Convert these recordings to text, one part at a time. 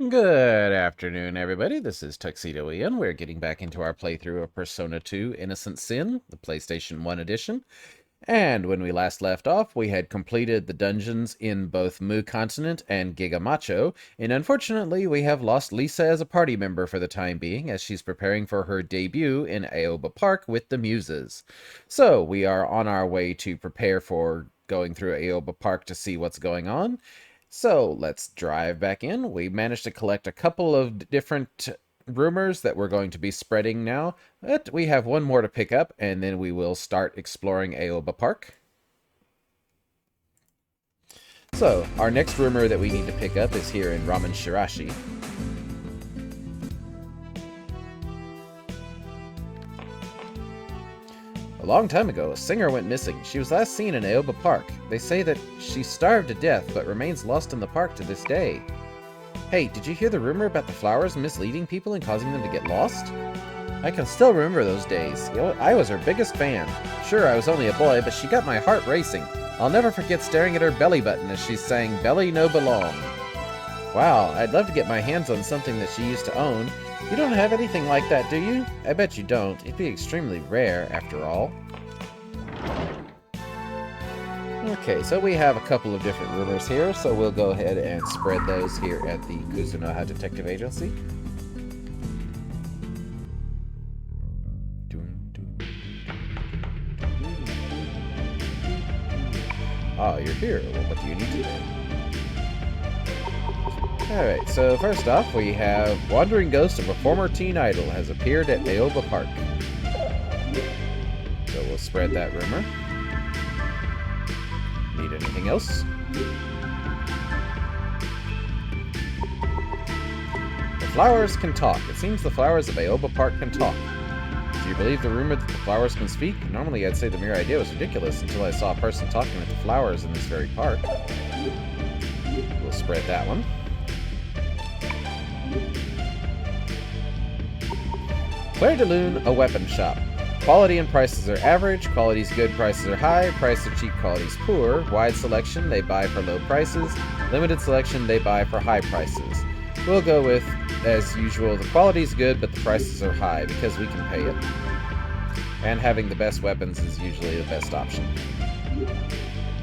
Good afternoon, everybody. This is Tuxedo Ian. We're getting back into our playthrough of Persona 2 Innocent Sin, the PlayStation 1 edition. And when we last left off, we had completed the dungeons in both Mu Continent and Giga Macho, and unfortunately, we have lost Lisa as a party member for the time being, as she's preparing for her debut in Aoba Park with the Muses. So, we are on our way to prepare for going through Aoba Park to see what's going on. So let's drive back in. We managed to collect a couple of different rumors that we're going to be spreading now, but we have one more to pick up, and then we will start exploring Aoba Park. So, our next rumor that we need to pick up is here in Ramen Shirashi. A long time ago, a singer went missing. She was last seen in Aoba Park. They say that she starved to death, but remains lost in the park to this day. Hey, did you hear the rumor about the flowers misleading people and causing them to get lost? I can still remember those days. I was her biggest fan. Sure, I was only a boy, but she got my heart racing. I'll never forget staring at her belly button as she sang Belly No Belong. Wow, I'd love to get my hands on something that she used to own. You don't have anything like that, do you? I bet you don't. It'd be extremely rare, after all. Okay, so we have a couple of different rumors here, so we'll go ahead and spread those here at the Kuzunoha Detective Agency. Ah, you're here. Well, what do you need today? Alright, so first off, we have Wandering Ghost of a Former Teen Idol has appeared at Aoba Park. So we'll spread that rumor. Need anything else? The flowers can talk. It seems the flowers of Aoba Park can talk. Do you believe the rumor that the flowers can speak? Normally I'd say the mere idea was ridiculous until I saw a person talking with the flowers in this very park. We'll spread that one. Claire de Lune, a weapon shop. Quality and prices are average, quality's good, prices are high, price are cheap, quality's poor, wide selection, they buy for low prices, limited selection, they buy for high prices. We'll go with, as usual, the quality's good, but the prices are high, because we can pay it. And having the best weapons is usually the best option.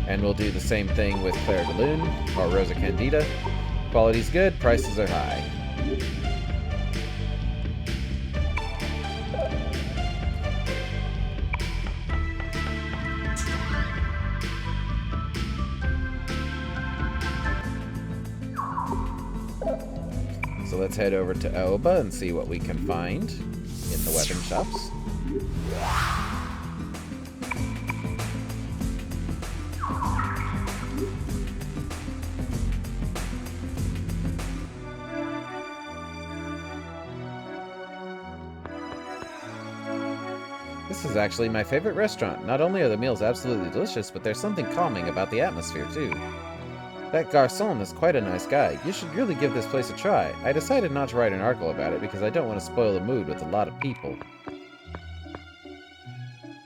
And we'll do the same thing with Claire de Lune, or Rosa Candida. Quality's good, prices are high. So let's head over to Aoba and see what we can find in the weapon shops. This is actually my favorite restaurant. Not only are the meals absolutely delicious, but there's something calming about the atmosphere too. That garçon is quite a nice guy. You should really give this place a try. I decided not to write an article about it because I don't want to spoil the mood with a lot of people.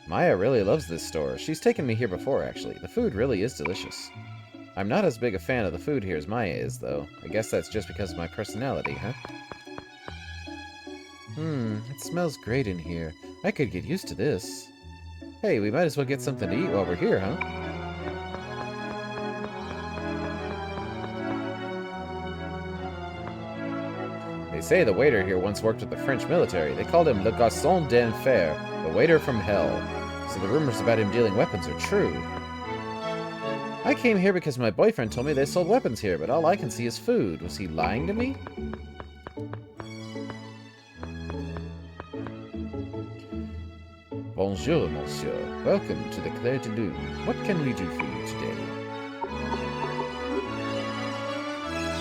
Maya really loves this store. She's taken me here before, actually. The food really is delicious. I'm not as big a fan of the food here as Maya is, though. I guess that's just because of my personality, huh? It smells great in here. I could get used to this. Hey, we might as well get something to eat while we're here, huh? They say the waiter here once worked with the French military. They called him Le Garçon d'Enfer, the waiter from hell. So the rumors about him dealing weapons are true. I came here because my boyfriend told me they sold weapons here, but all I can see is food. Was he lying to me? Bonjour, monsieur. Welcome to the Claire de Lune. What can we do for you today?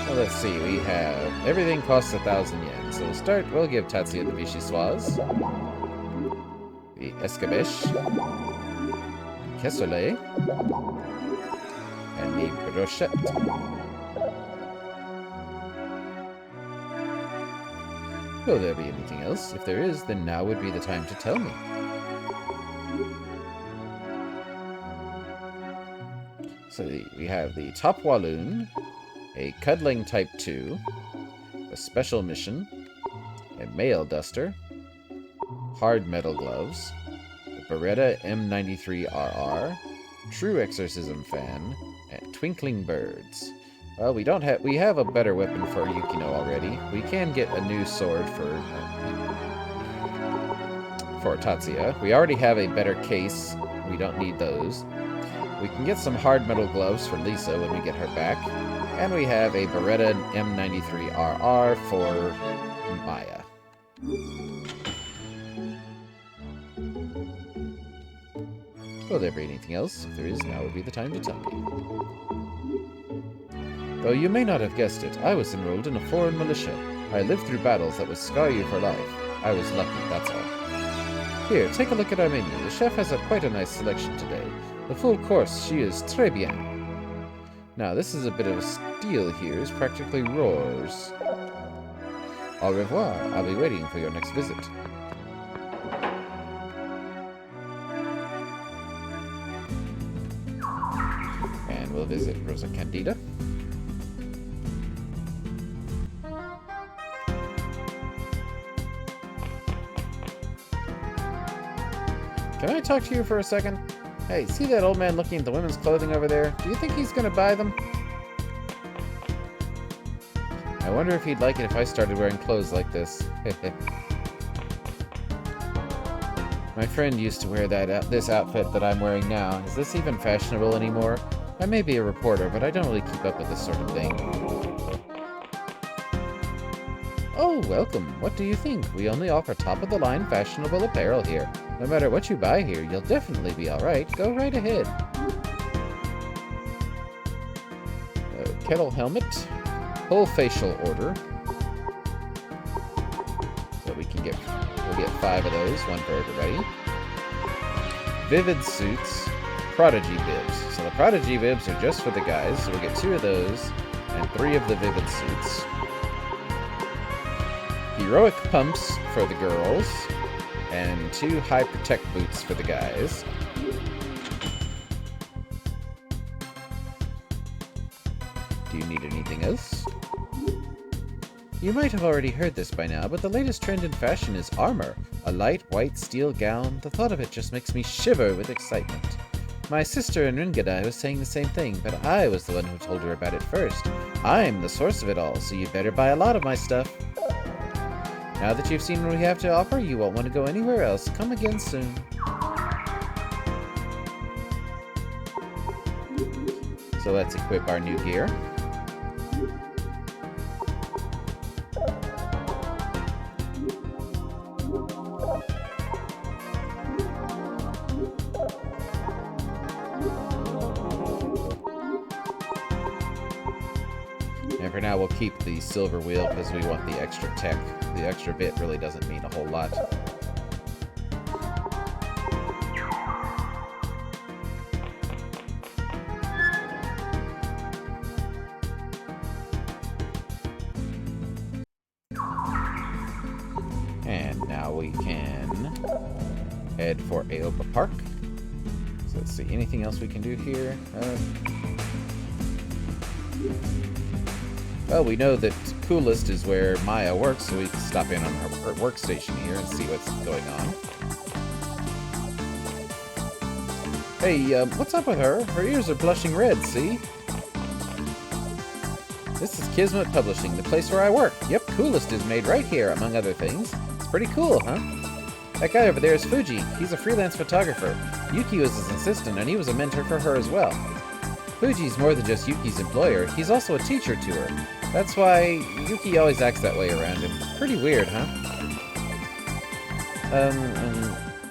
Well, let's see, we have... Everything costs 1,000 yen, so we'll give Tatsuya the Vichyssoise, the Escabeche, Cassoulet, and the Brochette. Will there be anything else? If there is, then now would be the time to tell me. So we have the Top Walloon, a Cuddling Type 2, a special mission, a mail duster, hard metal gloves, a Beretta M93RR, true exorcism fan, and twinkling birds. Well, we have a better weapon for Yukino already. We can get a new sword for Tatsuya. We already have a better case. We don't need those. We can get some hard metal gloves for Lisa when we get her back. And we have a Beretta M93RR for Maya. Will there be anything else? If there is, now would be the time to tell me. Though you may not have guessed it, I was enrolled in a foreign militia. I lived through battles that would scar you for life. I was lucky, that's all. Here, take a look at our menu. The chef has quite a nice selection today. The full course, she is très bien. Now, this is a bit of a steal here. It practically roars. Au revoir. I'll be waiting for your next visit. And we'll visit Rosa Candida. Can I talk to you for a second? Hey, see that old man looking at the women's clothing over there? Do you think he's gonna buy them? I wonder if he'd like it if I started wearing clothes like this. My friend used to wear this outfit that I'm wearing now. Is this even fashionable anymore? I may be a reporter, but I don't really keep up with this sort of thing. Oh, welcome. What do you think? We only offer top-of-the-line fashionable apparel here. No matter what you buy here, you'll definitely be alright. Go right ahead. Kettle helmet. Full facial order. So we'll get 5 of those, one for everybody. Vivid suits. Prodigy bibs. So the Prodigy bibs are just for the guys, so we'll get 2 of those and 3 of the Vivid suits. Heroic pumps for the girls, and 2 high protect boots for the guys. Do you need anything else? You might have already heard this by now, but the latest trend in fashion is armor. A light white steel gown. The thought of it just makes me shiver with excitement. My sister in Ringadai was saying the same thing, but I was the one who told her about it first. I'm the source of it all, so you better buy a lot of my stuff. Now that you've seen what we have to offer, you won't want to go anywhere else. Come again soon. So let's equip our new gear. And for now, we'll keep the silver wheel because we want the extra tech. The extra bit really doesn't mean a whole lot. And now we can head for Aoba Park. So let's see, anything else we can do here? Well, we know that Coolest is where Maya works, so we can stop in on her workstation here and see what's going on. Hey, what's up with her? Her ears are blushing red, see? This is Kismet Publishing, the place where I work. Yep, Coolest is made right here, among other things. It's pretty cool, huh? That guy over there is Fuji. He's a freelance photographer. Yuki was his assistant, and he was a mentor for her as well. Fuji's more than just Yuki's employer. He's also a teacher to her. That's why Yuki always acts that way around him. Pretty weird, huh?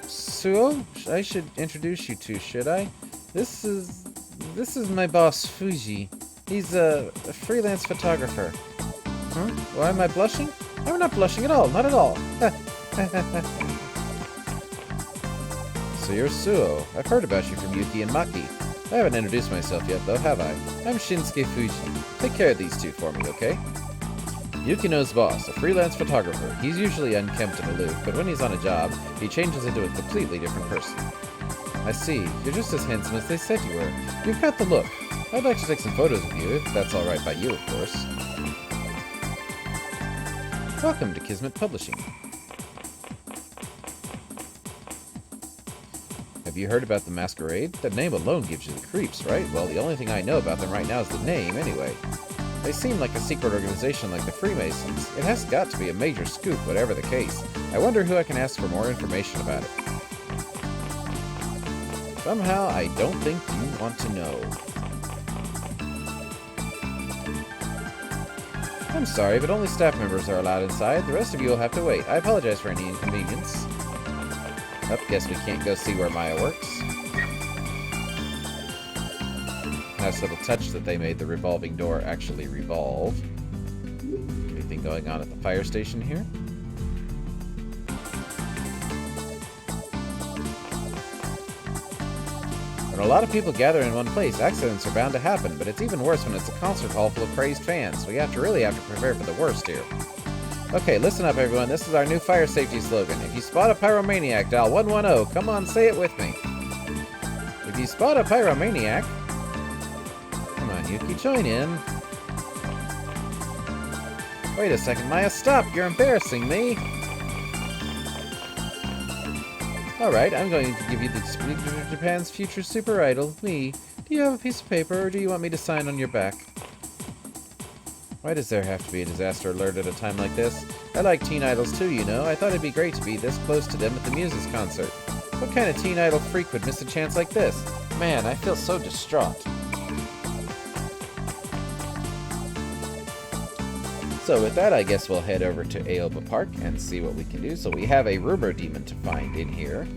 Suo? I should introduce you to, should I? This is my boss, Fuji. He's a freelance photographer. Huh? Why am I blushing? I'm not blushing at all, not at all. So you're Suo. I've heard about you from Yuki and Maki. I haven't introduced myself yet, though, have I? I'm Shinsuke Fuji. Take care of these two for me, okay? Yukino's boss, a freelance photographer. He's usually unkempt and aloof, but when he's on a job, he changes into a completely different person. I see. You're just as handsome as they said you were. You've got the look. I'd like to take some photos of you, if that's alright by you, of course. Welcome to Kismet Publishing. Have you heard about the Masquerade? The name alone gives you the creeps, right? Well, the only thing I know about them right now is the name, anyway. They seem like a secret organization like the Freemasons. It has got to be a major scoop, whatever the case. I wonder who I can ask for more information about it. Somehow, I don't think you want to know. I'm sorry, but only staff members are allowed inside. The rest of you will have to wait. I apologize for any inconvenience. Oh, guess we can't go see where Maya works. Nice little touch that they made the revolving door actually revolve. Anything going on at the fire station here? When a lot of people gather in one place, accidents are bound to happen, but it's even worse when it's a concert hall full of crazed fans. We really have to prepare for the worst here. Okay, listen up everyone, this is our new fire safety slogan. If you spot a pyromaniac, dial 110. Come on, say it with me. If you spot a pyromaniac... Come on, Yuki, join in. Wait a second, Maya, stop! You're embarrassing me! Alright, I'm going to give you the speaker of Japan's future super idol, me. Do you have a piece of paper, or do you want me to sign on your back? Why does there have to be a disaster alert at a time like this? I like teen idols too, you know. I thought it'd be great to be this close to them at the Muses concert. What kind of teen idol freak would miss a chance like this? Man, I feel so distraught. So with that, I guess we'll head over to Aoba Park and see what we can do. So we have a rumor demon to find in here.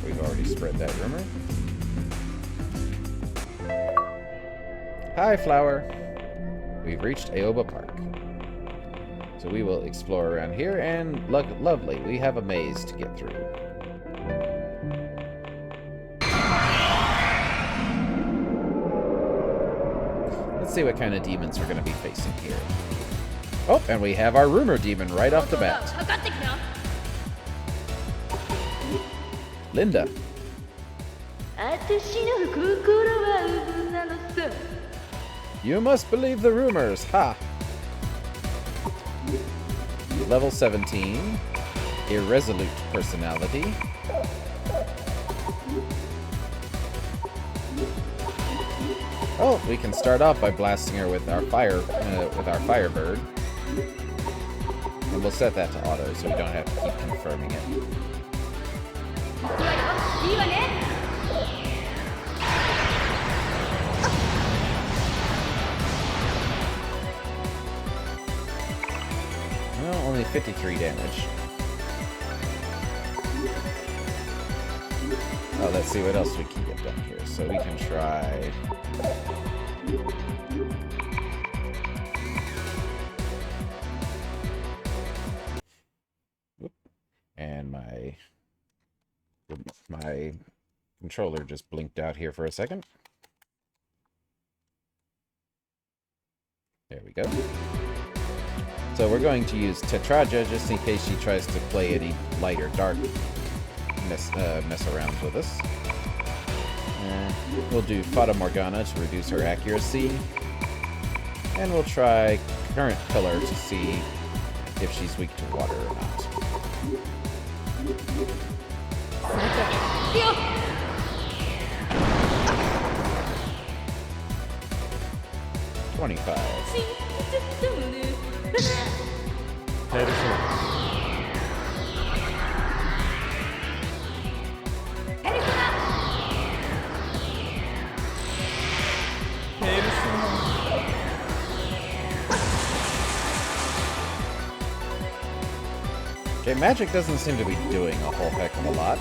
We've already spread that rumor. Hi, Flower. We've reached Aoba Park. So we will explore around here, and lovely, we have a maze to get through. Let's see what kind of demons we're going to be facing here. Oh, and we have our rumor demon right off the bat. Linda. You must believe the rumors, ha! Level 17. Irresolute personality. Oh, we can start off by blasting her with our Firebird. And we'll set that to auto so we don't have to keep confirming it. Well, only 53 damage. Oh, let's see what else we can get done here. So we can try... And my controller just blinked out here for a second. There we go. So we're going to use Tetraja just in case she tries to play any light or dark mess around with us. We'll do Fata Morgana to reduce her accuracy. And we'll try Current Pillar to see if she's weak to water or not. 25. Okay, magic doesn't seem to be doing a whole heck of a lot.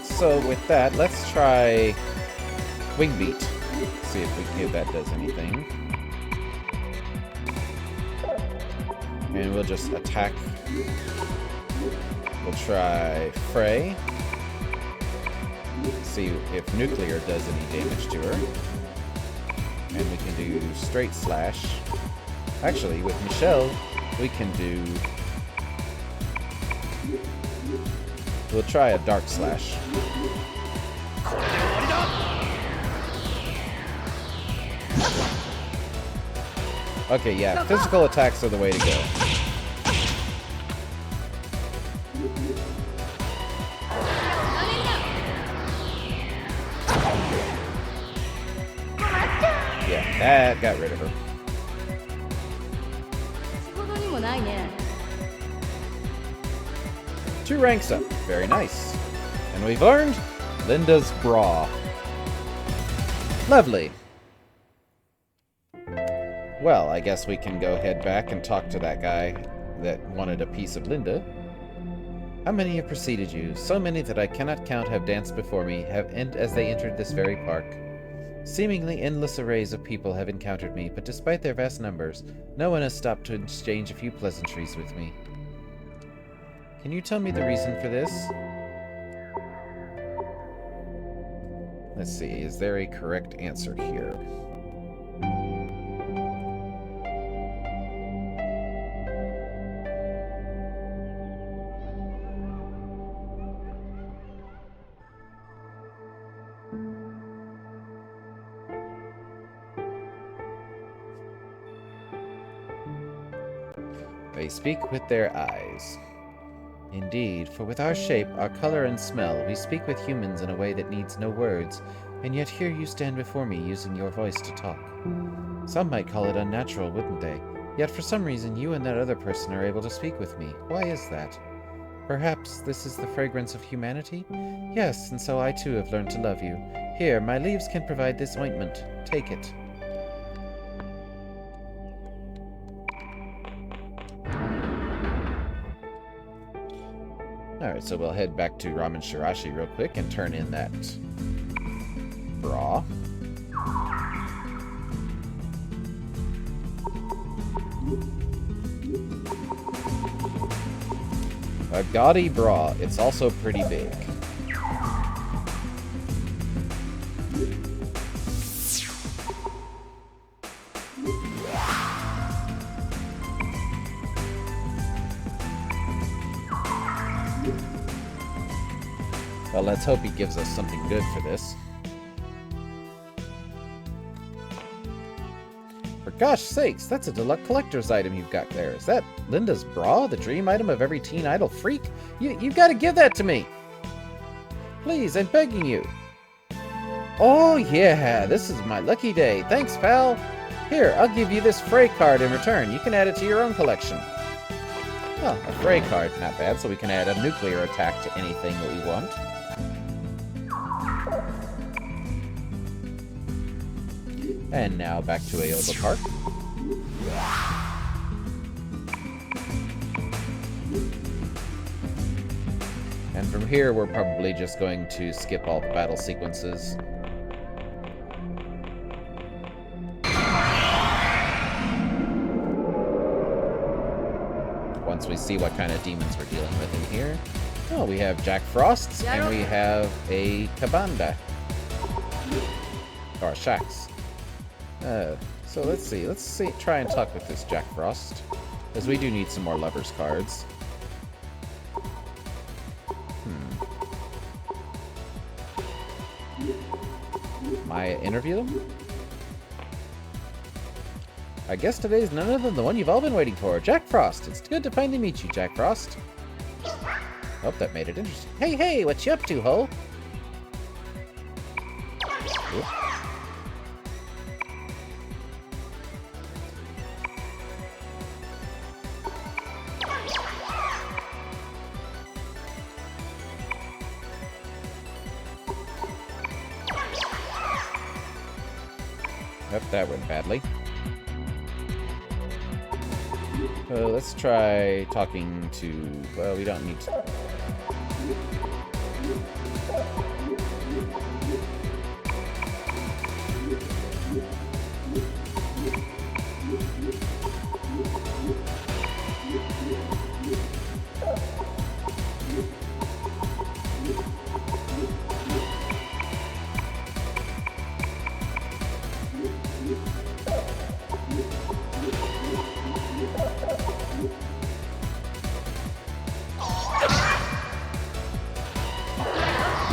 So with that, let's try Wing Beat. See if that does anything. And we'll just attack. We'll try Fray. See if Nuclear does any damage to her. And we can do Straight Slash. Actually, with Michelle, we can do... We'll try a Dark Slash. Okay, yeah, physical attacks are the way to go. Yeah, that got rid of her. 2 ranks up. Very nice. And we've learned Linda's bra. Lovely. Well, I guess we can go head back and talk to that guy that wanted a piece of Linda. How many have preceded you? So many that I cannot count have danced before me, as they entered this very park. Seemingly endless arrays of people have encountered me, but despite their vast numbers, no one has stopped to exchange a few pleasantries with me. Can you tell me the reason for this? Let's see, is there a correct answer here? They speak with their eyes. Indeed, for with our shape, our color and smell, we speak with humans in a way that needs no words, and yet here you stand before me using your voice to talk. Some might call it unnatural, wouldn't they? Yet for some reason you and that other person are able to speak with me. Why is that? Perhaps this is the fragrance of humanity? Yes, and so I too have learned to love you. Here, my leaves can provide this ointment. Take it. Alright, so we'll head back to Ramen Shirashi real quick and turn in that bra. A gaudy bra. It's also pretty big. Well, let's hope he gives us something good for this. For gosh sakes, that's a deluxe collector's item you've got there. Is that Linda's bra, the dream item of every teen idol freak? You've got to give that to me! Please, I'm begging you. Oh yeah, this is my lucky day. Thanks, pal. Here, I'll give you this Frey card in return. You can add it to your own collection. Oh, a Frey card. Not bad, so we can add a nuclear attack to anything that we want. And now back to Aoba Park. And from here, we're probably just going to skip all the battle sequences. Once we see what kind of demons we're dealing with in here. Oh, we have Jack Frosts, and we have a Kabanda. Or a Shax. So let's see, try and talk with this Jack Frost, because we do need some more lovers cards. Maya interview them? I guess today's none other than the one you've all been waiting for, Jack Frost. It's good to finally meet you, Jack Frost. Hope that made it interesting. Hey, what you up to, ho? Oops. Yep, that went badly. Let's try talking to... Well, we don't need to...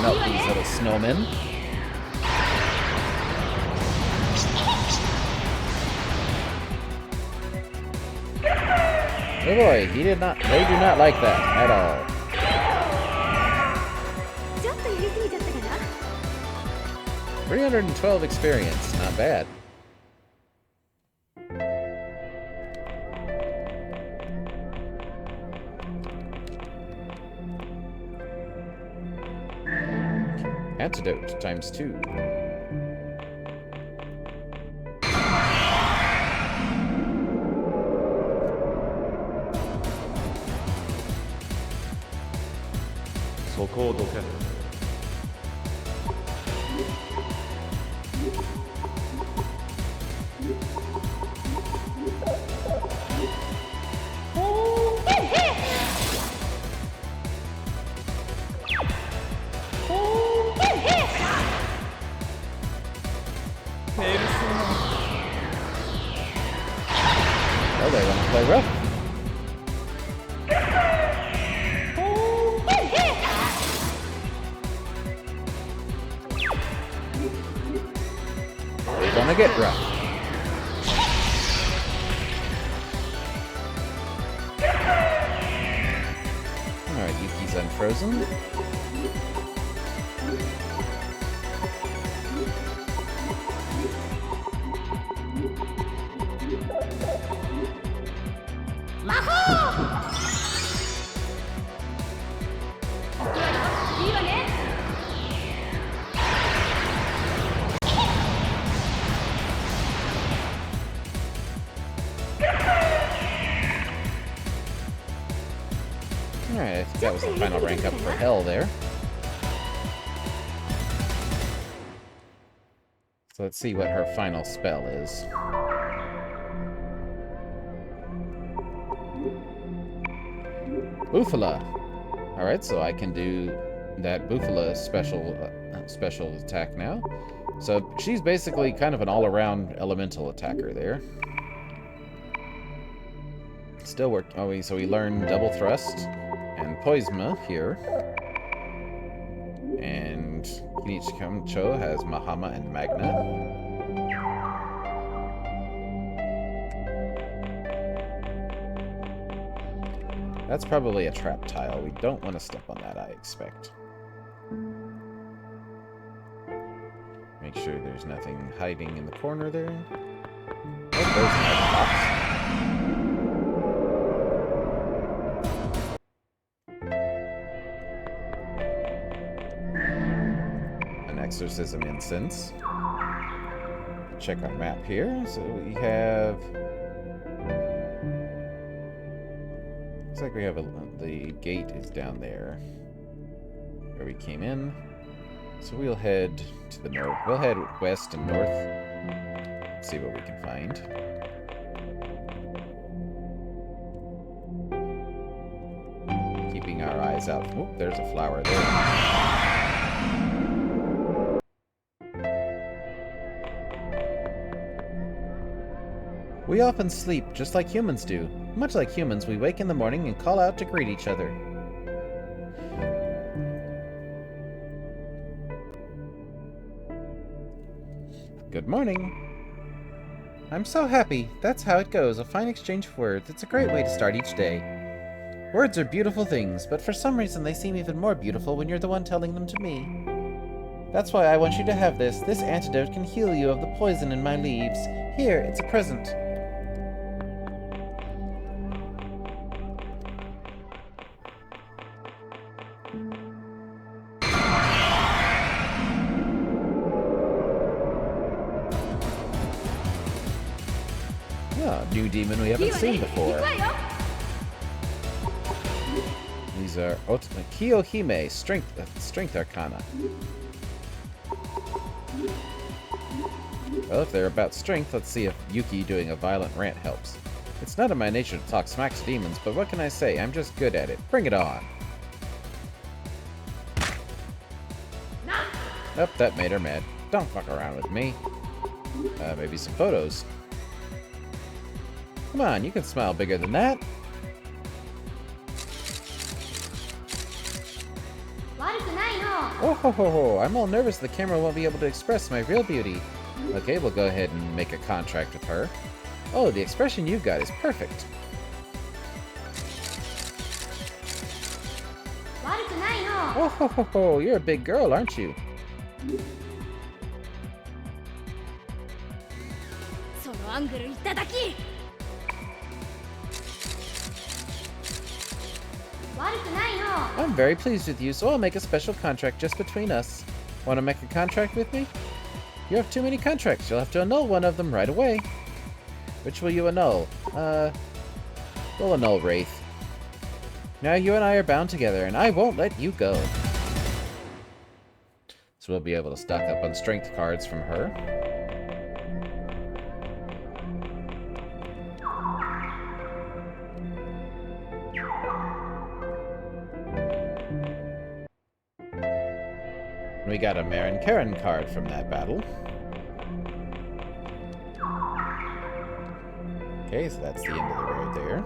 melt these little snowmen. Oh boy, they do not like that at all. 312 experience, not bad. Antidote times 2. Oh, they want to play rough. They're gonna get rough. Alright, Yuki's unfrozen. Alright, I think that was the final rank up for Hell there. So let's see what her final spell is. Bufala. Alright, so I can do that Bufala special attack now. So she's basically kind of an all-around elemental attacker there. Still work. Oh, so we learned double thrust and Poisma here. And Kinichiko has Mahama and Magna. That's probably a trap tile. We don't want to step on that, I expect. Make sure there's nothing hiding in the corner there. Oh, there's another box. Exorcism incense. Check our map here. So we have. Looks like we have the gate is down there where we came in. So we'll head to the north. We'll head west and north. See what we can find. Keeping our eyes out. Oh, there's a flower there. We often sleep just like humans do. Much like humans, we wake in the morning and call out to greet each other. Good morning. I'm so happy. That's how it goes, a fine exchange of words. It's a great way to start each day. Words are beautiful things, but for some reason they seem even more beautiful when you're the one telling them to me. That's why I want you to have this. This antidote can heal you of the poison in my leaves. Here, it's a present. New demon we haven't seen before. These are Kiyohime, Strength Arcana. Well, if they're about strength, let's see if Yuki doing a violent rant helps. It's not in my nature to talk smack to demons, but what can I say? I'm just good at it. Bring it on. Oh, that made her mad. Don't fuck around with me. Maybe some photos. Come on, you can smile bigger than that. Oh ho ho ho, I'm all nervous the camera won't be able to express my real beauty. Okay, we'll go ahead and make a contract with her. Oh, the expression you've got is perfect. Oh ho ho ho, you're a big girl, aren't you? I'm very pleased with you, so I'll make a special contract just between us. Want to make a contract with me? You have too many contracts. You'll have to annul one of them right away. Which will you annul? We'll annul Wraith. Now you and I are bound together, and I won't let you go. So we'll be able to stock up on strength cards from her. We got a Marin Karen card from that battle. Okay, so that's the end of the road there.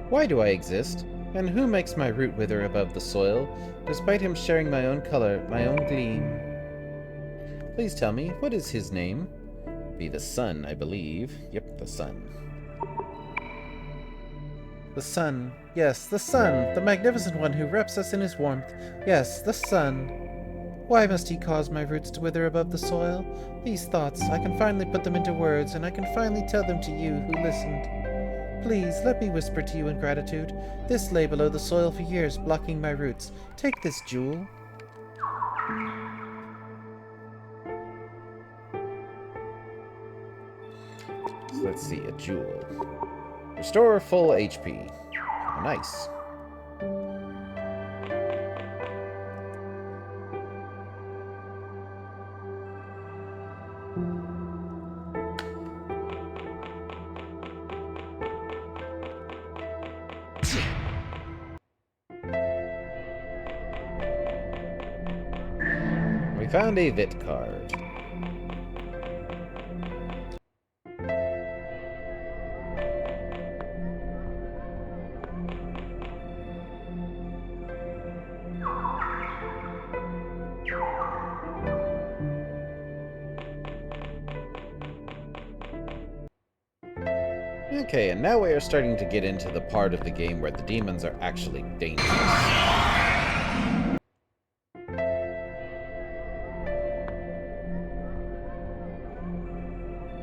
Why do I exist? And who makes my root wither above the soil, despite him sharing my own color, my own gleam? Please tell me, what is his name? Be the sun, I believe. Yep, the sun. The sun. Yes, the sun! The magnificent one who wraps us in his warmth. Yes, the sun. Why must he cause my roots to wither above the soil? These thoughts, I can finally put them into words, and I can finally tell them to you who listened. Please, let me whisper to you in gratitude. This lay below the soil for years, blocking my roots. Take this jewel. So let's see, a jewel. Restore full HP. Oh, nice. We found a Vit card. Okay, and now we are starting to get into the part of the game where the demons are actually dangerous.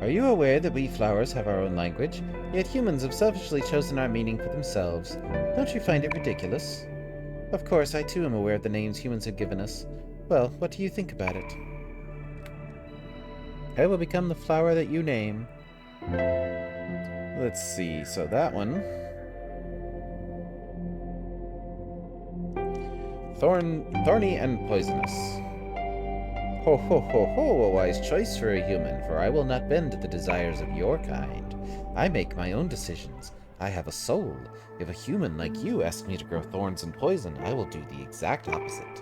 Are you aware that we flowers have our own language, yet humans have selfishly chosen our meaning for themselves? Don't you find it ridiculous? Of course, I too am aware of the names humans have given us. Well, what do you think about it? I will become the flower that you name. Let's see, so that one. Thorny and poisonous. Ho ho ho ho, a wise choice for a human, for I will not bend to the desires of your kind. I make my own decisions. I have a soul. If a human like you asks me to grow thorns and poison, I will do the exact opposite.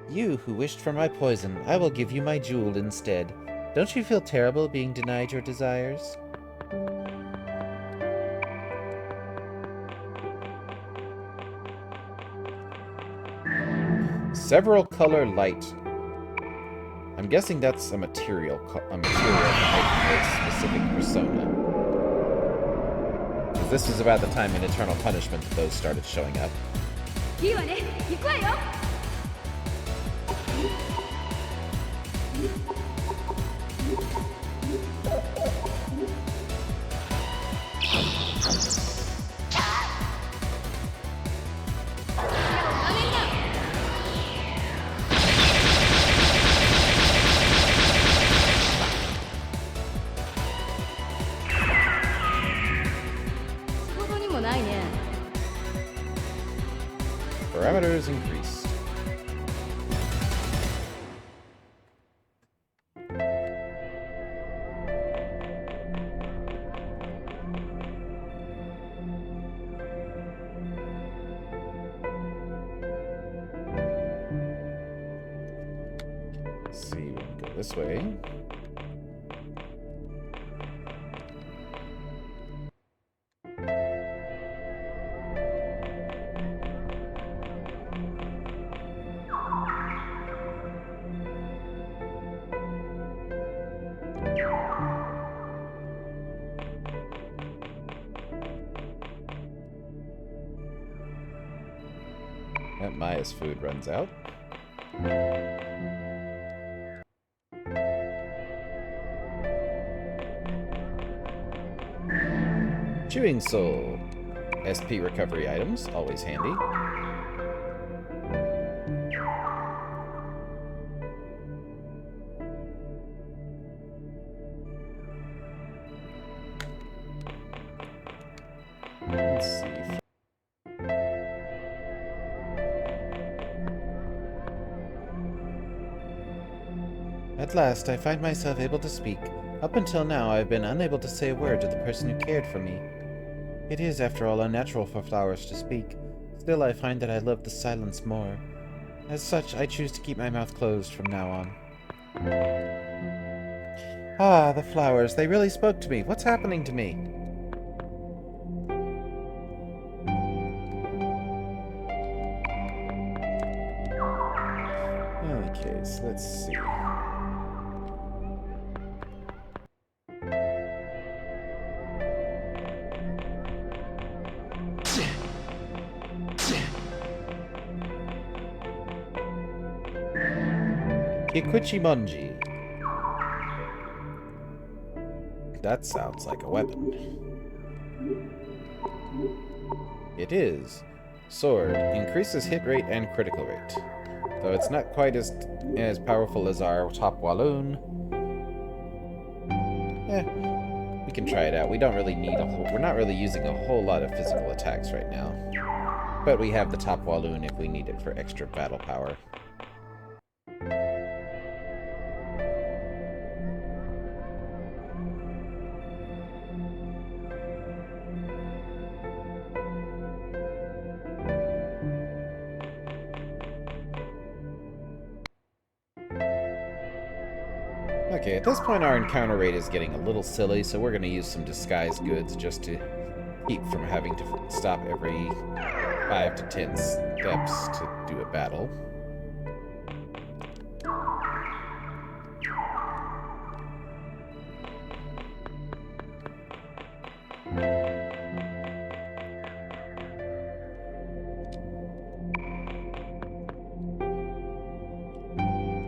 You who wished for my poison, I will give you my jewel instead. Don't you feel terrible being denied your desires? Several color light. I'm guessing that's a material for making a specific persona. Because this was about the time in Eternal Punishment that those started showing up. Parameters increased. Let's see, we can go this way. That Maya's food runs out. Chewing Soul. SP recovery items, always handy. Let's see. At last, I find myself able to speak. Up until now, I have been unable to say a word to the person who cared for me. It is, after all, unnatural for flowers to speak. Still, I find that I love the silence more. As such, I choose to keep my mouth closed from now on. Ah, the flowers. They really spoke to me. What's happening to me? Okay, so let's see. Kikuchimonji. That sounds like a weapon. It is. Sword. Increases hit rate and critical rate. Though it's not quite as powerful as our top Walloon. We can try it out. We don't really need we're not really using a whole lot of physical attacks right now. But we have the top Walloon if we need it for extra battle power. Okay, at this point our encounter rate is getting a little silly, so we're going to use some disguised goods just to keep from having to stop every 5 to 10 steps to do a battle.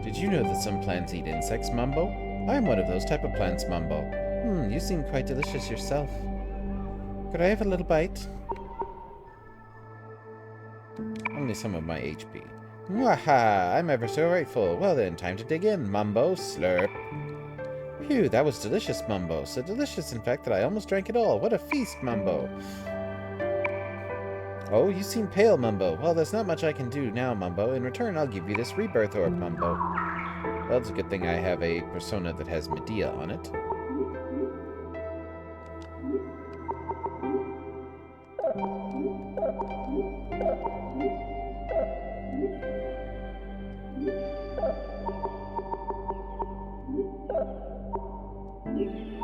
Did you know that some plants eat insects, Mumbo? I'm one of those type of plants, Mumbo. You seem quite delicious yourself. Could I have a little bite? Only some of my HP. Mwaha! I'm ever so grateful. Well then, time to dig in, Mumbo. Slurp. Phew, that was delicious, Mumbo. So delicious, in fact, that I almost drank it all. What a feast, Mumbo. Oh, you seem pale, Mumbo. Well, there's not much I can do now, Mumbo. In return, I'll give you this rebirth orb, Mumbo. Well, it's a good thing I have a persona that has Medea on it.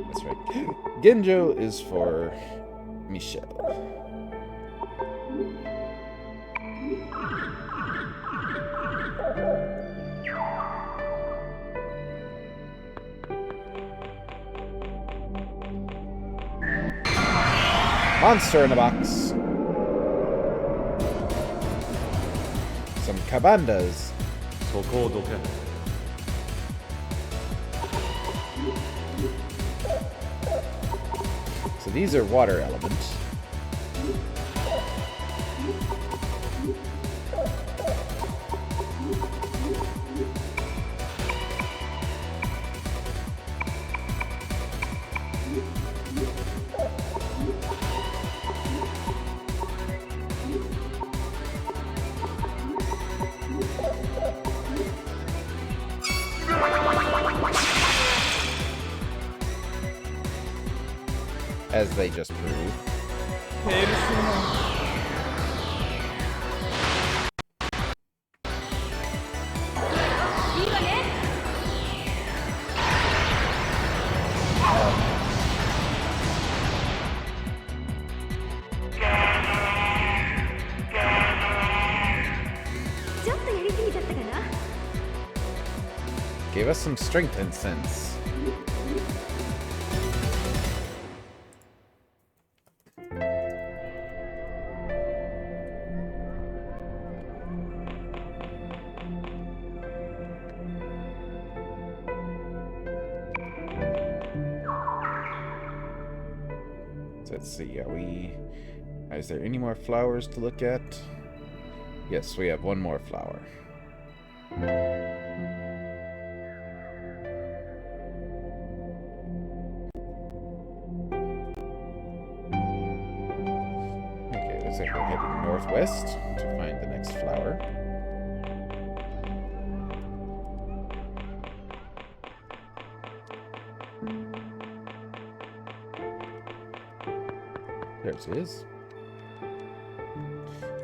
That's right. Genjo is for Michelle. Monster in a box. Some cabandas. So these are water elements. As they just proved. Gave us some strength and sense. Let's see, is there any more flowers to look at? Yes, we have one more flower. Okay, looks like we're heading northwest to find the next flower. There it is.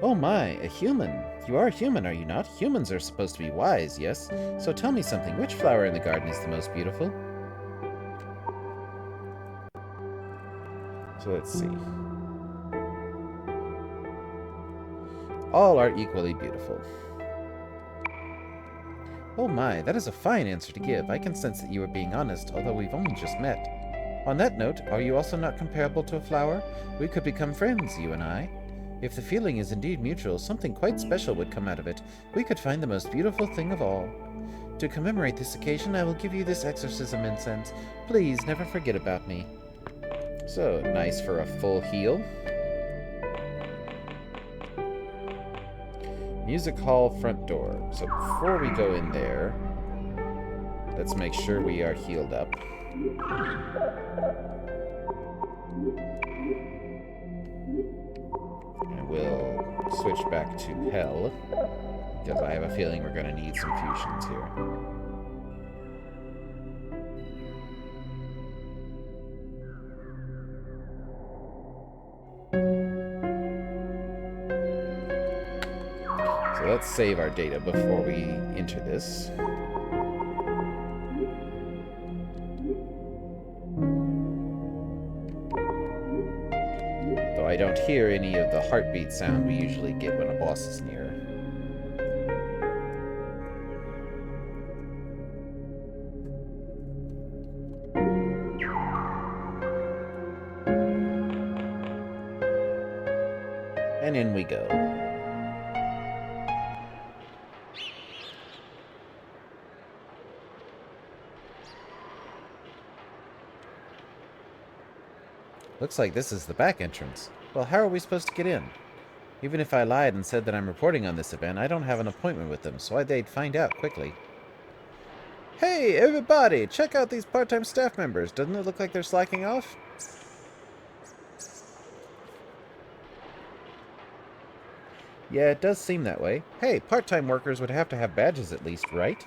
Oh my, a human. You are human, are you not? Humans are supposed to be wise, yes? So tell me something. Which flower in the garden is the most beautiful? So let's see. All are equally beautiful. Oh my, that is a fine answer to give. I can sense that you are being honest, although we've only just met. On that note, are you also not comparable to a flower? We could become friends, you and I. If the feeling is indeed mutual, something quite special would come out of it. We could find the most beautiful thing of all. To commemorate this occasion, I will give you this exorcism incense. Please, never forget about me. So, nice for a full heal. Music hall front door. So before we go in there, let's make sure we are healed up. And we'll switch back to hell, because I have a feeling we're going to need some fusions here. So let's save our data before we enter this. Though I don't hear any of the heartbeat sound we usually get when a boss is near. And in we go. Looks like this is the back entrance. Well, how are we supposed to get in? Even if I lied and said that I'm reporting on this event, I don't have an appointment with them, so they'd find out quickly. Hey, everybody! Check out these part-time staff members. Doesn't it look like they're slacking off? Yeah, it does seem that way. Hey, part-time workers would have to have badges at least, right?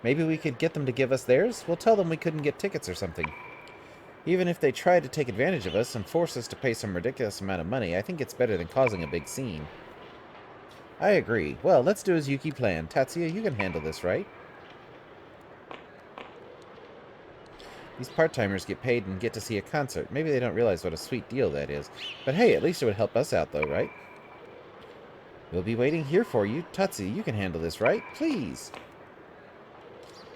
Maybe we could get them to give us theirs? We'll tell them we couldn't get tickets or something. Even if they try to take advantage of us and force us to pay some ridiculous amount of money, I think it's better than causing a big scene. I agree. Well, let's do as Yuki planned. Tatsuya, you can handle this, right? These part-timers get paid and get to see a concert. Maybe they don't realize what a sweet deal that is. But hey, at least it would help us out though, right? We'll be waiting here for you. Tatsuya, you can handle this, right? Please.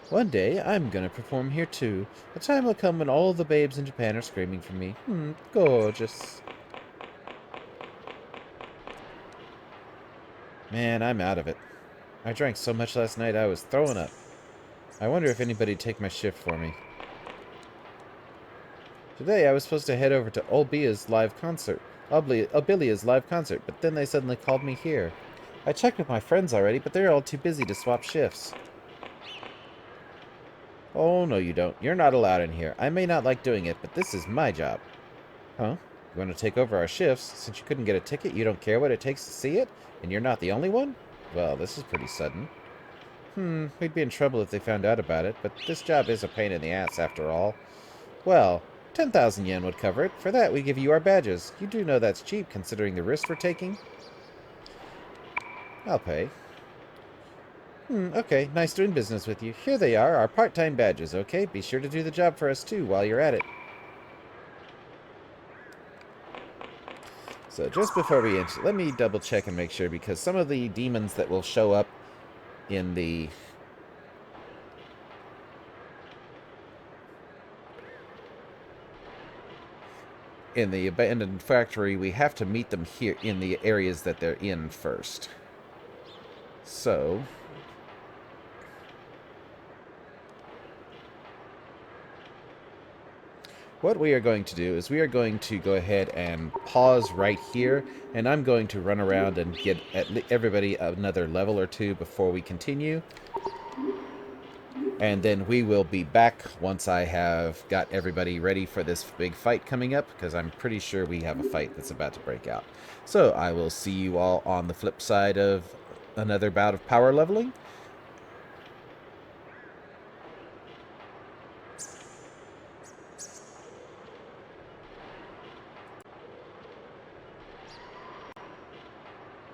One day, I'm gonna perform here too. A time will come when all the babes in Japan are screaming for me. Gorgeous. Man, I'm out of it. I drank so much last night I was throwing up. I wonder if anybody'd take my shift for me. Today I was supposed to head over to Obilia's live concert, but then they suddenly called me here. I checked with my friends already, but they're all too busy to swap shifts. Oh, no you don't. You're not allowed in here. I may not like doing it, but this is my job. Huh? You want to take over our shifts? Since you couldn't get a ticket, you don't care what it takes to see it? And you're not the only one? Well, this is pretty sudden. We'd be in trouble if they found out about it, but this job is a pain in the ass after all. Well, 10,000 yen would cover it. For that, we give you our badges. You do know that's cheap, considering the risk we're taking? I'll pay. Okay, nice doing business with you. Here they are, our part-time badges, okay? Be sure to do the job for us, too, while you're at it. So, just before we enter, let me double-check and make sure, because some of the demons that will show up in the abandoned factory, we have to meet them here in the areas that they're in first. So, what we are going to do is we are going to go ahead and pause right here, and I'm going to run around and get everybody another level or two before we continue. And then we will be back once I have got everybody ready for this big fight coming up, because I'm pretty sure we have a fight that's about to break out. So I will see you all on the flip side of another bout of power leveling.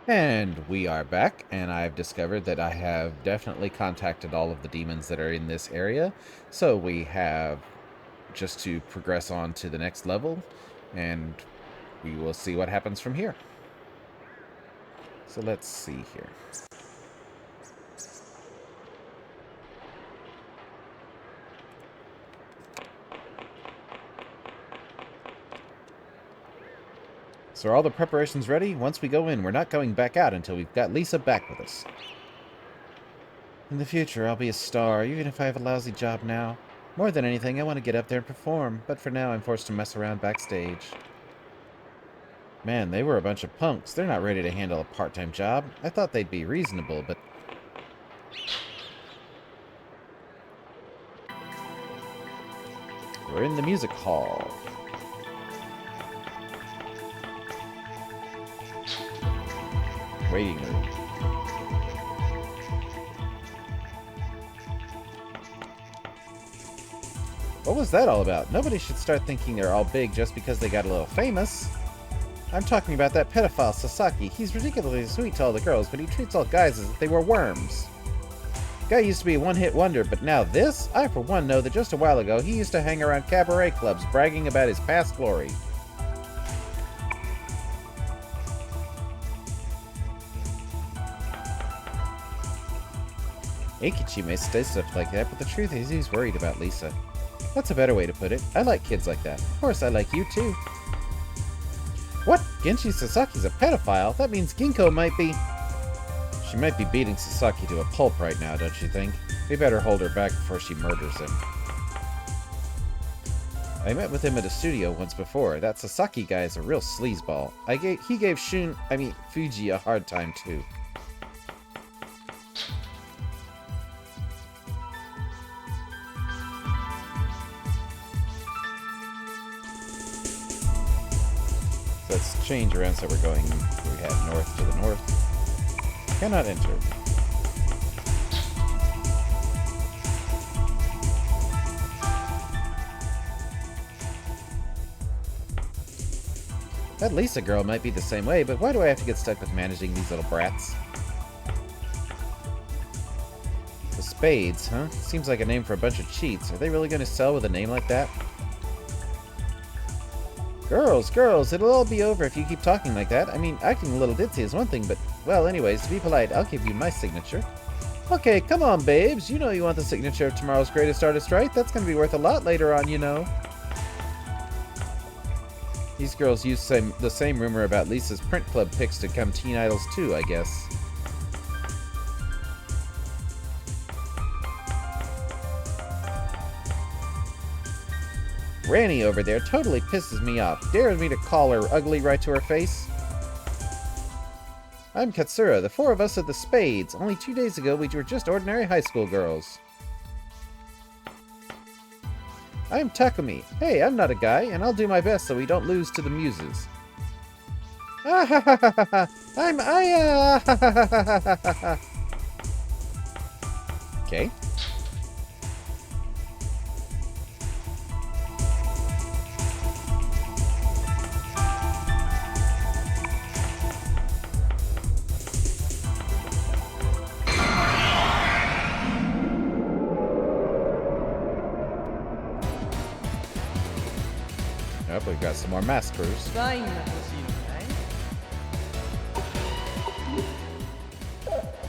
And we are back, and I've discovered that I have definitely contacted all of the demons that are in this area. So we have just to progress on to the next level, and we will see what happens from here. So let's see here. So are all the preparations ready? Once we go in, we're not going back out until we've got Lisa back with us. In the future, I'll be a star, even if I have a lousy job now. More than anything, I want to get up there and perform, but for now I'm forced to mess around backstage. Man, they were a bunch of punks. They're not ready to handle a part-time job. I thought they'd be reasonable, but... We're in the music hall. Waiting room. What was that all about? Nobody should start thinking they're all big just because they got a little famous. I'm talking about that pedophile Sasaki. He's ridiculously sweet to all the girls, but he treats all guys as if they were worms. Guy used to be a one-hit wonder, but now this? I for one know that just a while ago he used to hang around cabaret clubs bragging about his past glory. Eikichi may say stuff like that, but the truth is he's worried about Lisa. That's a better way to put it. I like kids like that. Of course I like you too. What? Genshi Sasaki's a pedophile? That means Ginkgo might be... She might be beating Sasaki to a pulp right now, don't you think? We better hold her back before she murders him. I met with him at a studio once before. That Sasaki guy is a real sleazeball. He gave Fuji a hard time too. Let's change around so we're going, we head north to the north. Cannot enter. That Lisa girl might be the same way, but why do I have to get stuck with managing these little brats? Spades, huh? Seems like a name for a bunch of cheats. Are they really going to sell with a name like that? Girls, girls, it'll all be over if you keep talking like that. I mean, acting a little ditzy is one thing, but, well, anyways, to be polite, I'll give you my signature. Okay, come on, babes. You know you want the signature of tomorrow's greatest artist, right? That's going to be worth a lot later on, you know. These girls use the same rumor about Lisa's print club pics to become teen idols too, I guess. Granny over there totally pisses me off. Dares me to call her ugly right to her face. I'm Katsura, the four of us are the Spades. Only 2 days ago we were just ordinary high school girls. I'm Takumi. Hey, I'm not a guy, and I'll do my best so we don't lose to the muses. Ah ha ha ha ha ha! I'm Aya! Ha ha ha ha ha ha! Okay. Yep, we've got some more maskers.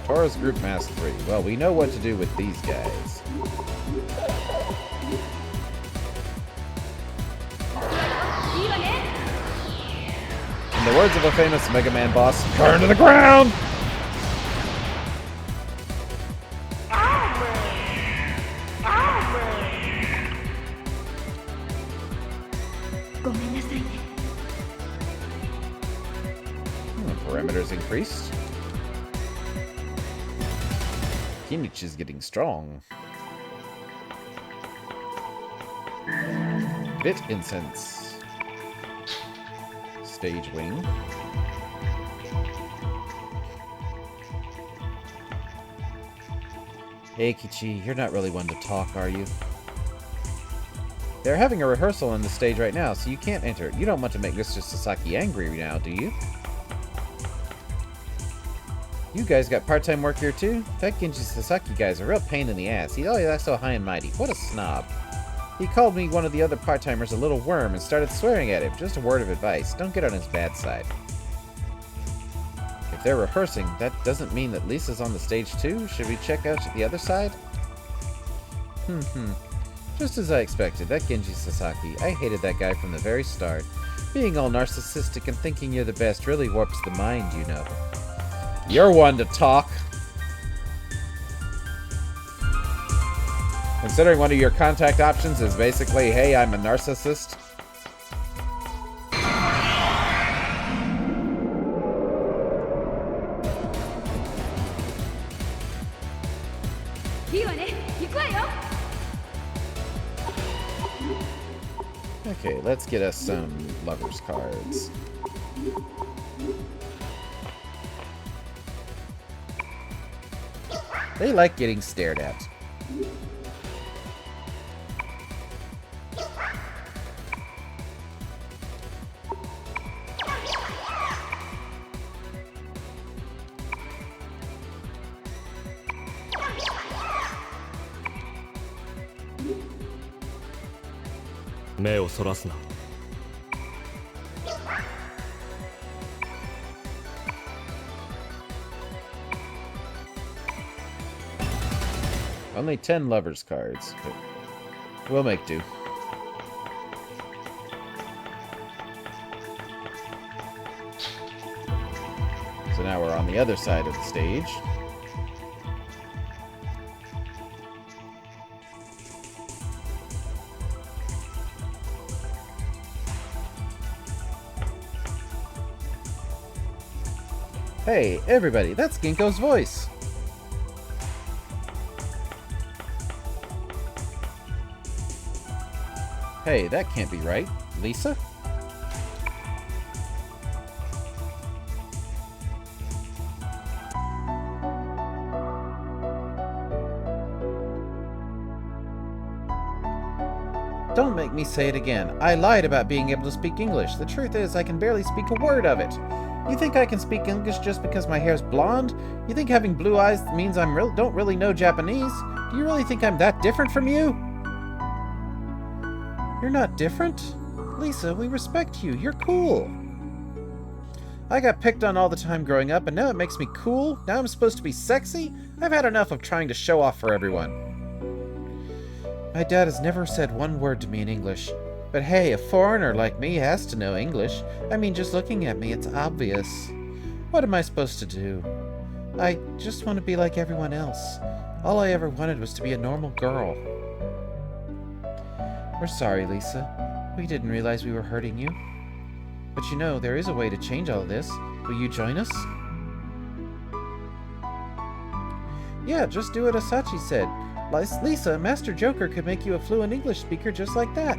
Taurus Group Mask 3. Well, we know what to do with these guys. In the words of a famous Mega Man boss, burn to the ground! Parameters increased. Kinich is getting strong. Bit incense. Stage wing. Hey Kichi, you're not really one to talk, are you? They're having a rehearsal on the stage right now, so you can't enter. You don't want to make Mr. Sasaki angry now, do you? You guys got part-time work here too? That Genji Sasaki guy's a real pain in the ass. He's always acts so high and mighty. What a snob. He called me one of the other part-timers a little worm and started swearing at him. Just a word of advice. Don't get on his bad side. If they're rehearsing, that doesn't mean that Lisa's on the stage too? Should we check out the other side? Just as I expected, that Genji Sasaki. I hated that guy from the very start. Being all narcissistic and thinking you're the best really warps the mind, you know. You're one to talk. Considering one of your contact options is basically, hey, I'm a narcissist. Okay, let's get us some lovers cards. They like getting stared at. Only 10 lovers cards. We'll make do. So now we're on the other side of the stage. Hey, everybody, that's Ginkgo's voice! Hey, that can't be right. Lisa? Don't make me say it again. I lied about being able to speak English. The truth is, I can barely speak a word of it. You think I can speak English just because my hair's blonde? You think having blue eyes means I don't really know Japanese? Do you really think I'm that different from you? You're not different. Lisa, we respect you. You're cool. I got picked on all the time growing up, and now it makes me cool? Now I'm supposed to be sexy? I've had enough of trying to show off for everyone. My dad has never said one word to me in English. But hey, a foreigner like me has to know English. I mean, just looking at me, it's obvious. What am I supposed to do? I just want to be like everyone else. All I ever wanted was to be a normal girl. We're sorry, Lisa. We didn't realize we were hurting you. But you know, there is a way to change all this. Will you join us? Yeah, just do what Asachi said. Lisa, Master Joker could make you a fluent English speaker just like that.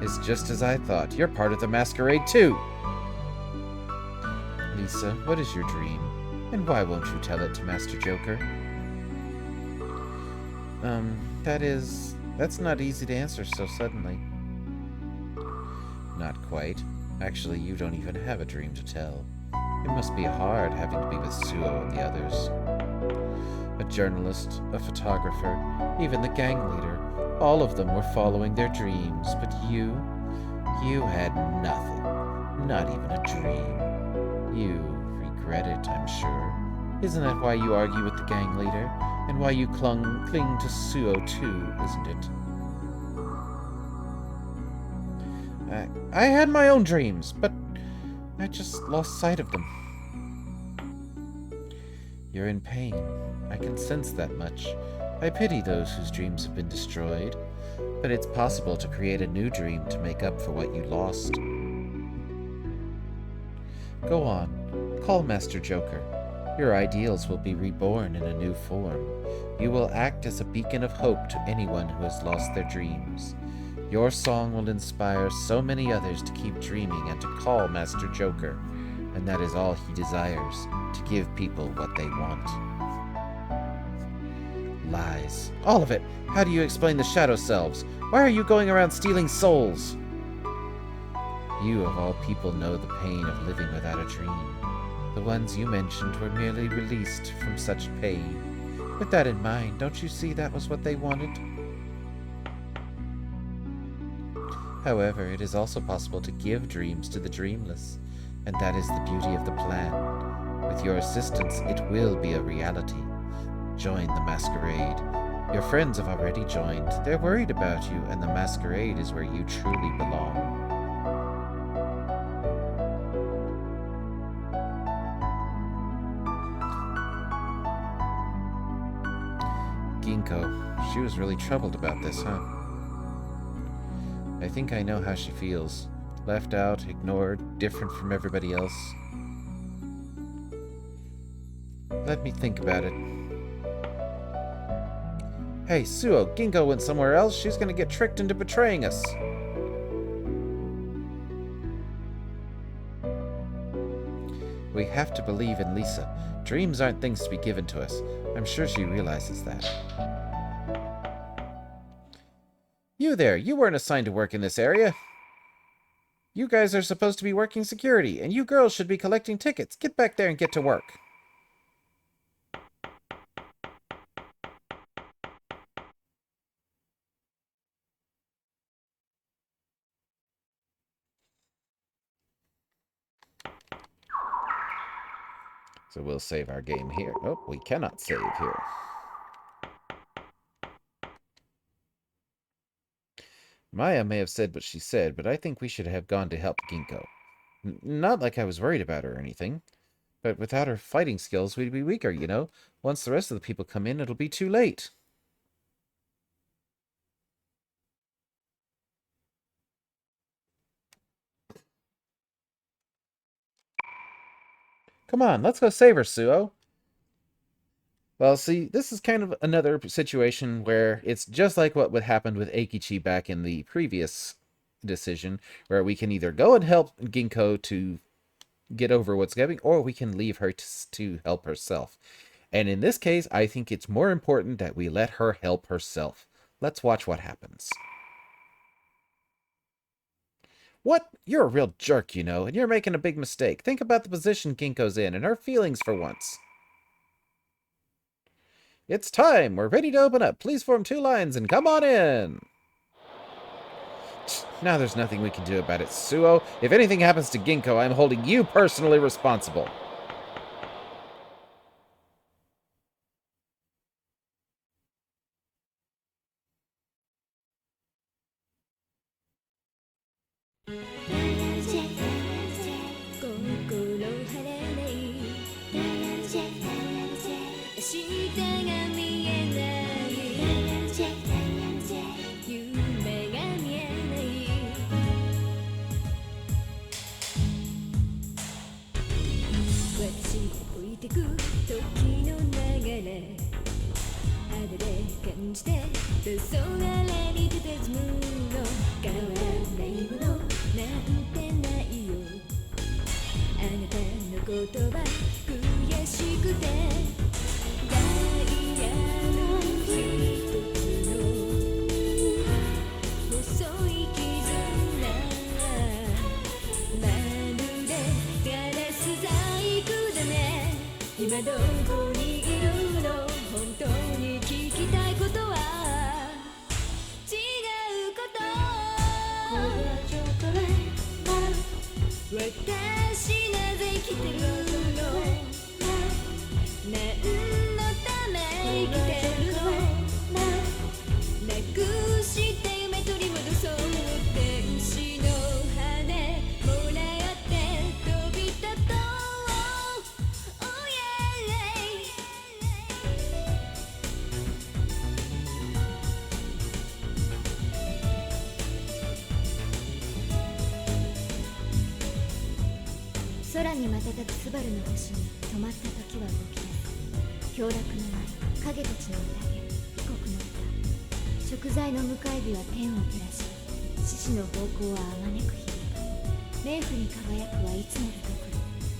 It's just as I thought. You're part of the masquerade, too. Lisa, what is your dream? And why won't you tell it to Master Joker? That's not easy to answer so suddenly. Not quite. Actually, you don't even have a dream to tell. It must be hard having to be with Suo and the others. A journalist, a photographer, even the gang leader. All of them were following their dreams, but you had nothing. Not even a dream. You regret it, I'm sure. Isn't that why you argue with the gang leader? And why you cling to Suo too, isn't it? I had my own dreams, but I just lost sight of them. You're in pain. I can sense that much. I pity those whose dreams have been destroyed, but it's possible to create a new dream to make up for what you lost. Go on. Call Master Joker. Your ideals will be reborn in a new form. You will act as a beacon of hope to anyone who has lost their dreams. Your song will inspire so many others to keep dreaming and to call Master Joker, and that is all he desires, to give people what they want. Lies. All of it. How do you explain the shadow selves? Why are you going around stealing souls? You, of all people, know the pain of living without a dream. The ones you mentioned were merely released from such pain. With that in mind, don't you see that was what they wanted? However, it is also possible to give dreams to the dreamless, and that is the beauty of the plan. With your assistance, it will be a reality. Join the masquerade. Your friends have already joined. They're worried about you, and the masquerade is where you truly belong. Ginkgo, she was really troubled about this, huh? I think I know how she feels. Left out, ignored, different from everybody else. Let me think about it. Hey, Suo, Ginkgo went somewhere else. She's gonna get tricked into betraying us. We have to believe in Lisa. Dreams aren't things to be given to us. I'm sure she realizes that. You there, you weren't assigned to work in this area. You guys are supposed to be working security, and you girls should be collecting tickets. Get back there and get to work. So we'll save our game here. Oh, we cannot save here. Maya may have said what she said, but I think we should have gone to help Ginkgo. Not like I was worried about her or anything. But without her fighting skills, we'd be weaker, you know? Once the rest of the people come in, it'll be too late. Come on, let's go save her, Suo. Well, see, this is kind of another situation where it's just like what would happen with Eikichi back in the previous decision, where we can either go and help Ginkgo to get over what's going, or we can leave her to help herself. And in this case, I think it's more important that we let her help herself. Let's watch what happens. What? You're a real jerk, you know, and you're making a big mistake. Think about the position Ginko's in and her feelings for once. It's time. We're ready to open up. Please form 2 lines and come on in. Now there's nothing we can do about it, Suo. If anything happens to Ginko, I'm holding you personally responsible.空に瞬くスバルの星に止まった時は動き出す氷落の舞影たちの宴異国の歌食材の迎え火は天を照らし獅子の方向はあまねく響く冥府に輝くはいつなるとくる